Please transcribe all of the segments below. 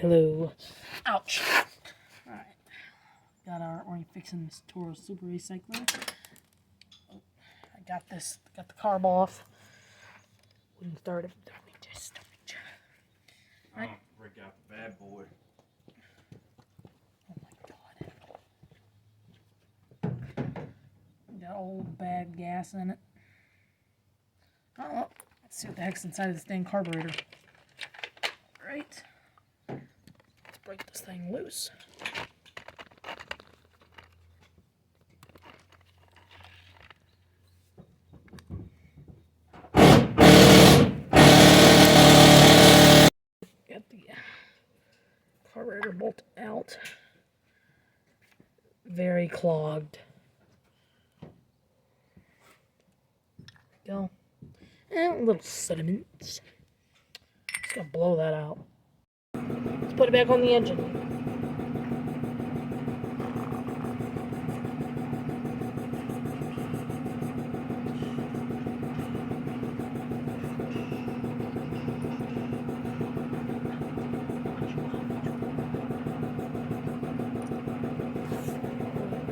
hello. Ouch. Alright. We're fixing this Toro Super Recycler. Oh, I got the carb off. Wouldn't start it. Let me just start it. Right. Break out the bad boy. Oh my god. Got old bad gas in it. Oh, well, let's see what the heck's inside of this dang carburetor. Right. Let's break this thing loose. Got the carburetor bolt out. Very clogged. Go. And little sediments. Just gonna blow that out. Let's put it back on the engine.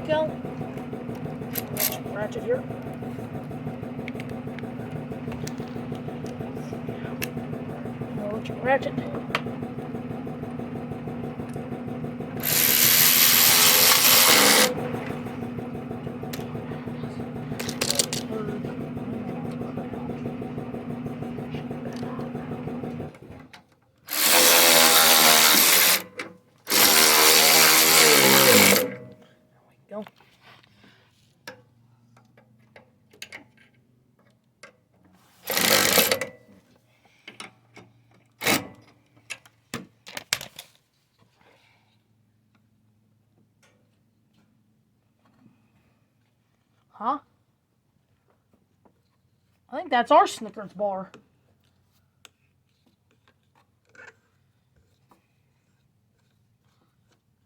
Go. Ratchet here. Ratchet. Go. Huh? I think that's our Snickers bar.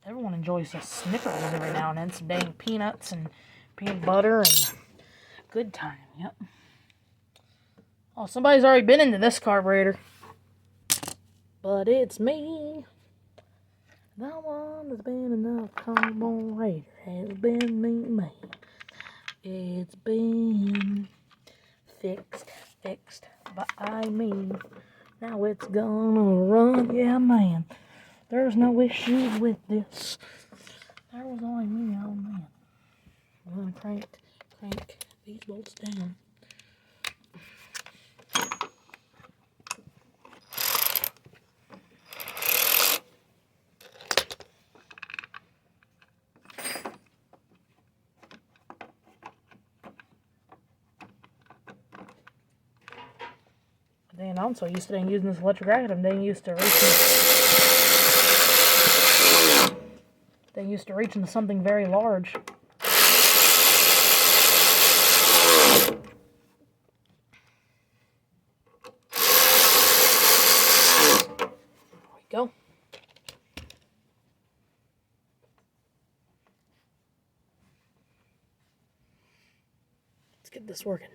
Everyone enjoys a Snickers every now and then. Some dang peanuts and peanut butter and good time. Yep. Oh, somebody's already been into this carburetor. But it's me. The one that's been in the carburetor has been me. It's been fixed by me. Now it's gonna run, yeah man. There's no issues with this. There was only me, oh man. I'm gonna crank these bolts down. Dang, I'm so used to using this electric racket, I'm dang used to reaching to something very large. There we go. Let's get this working.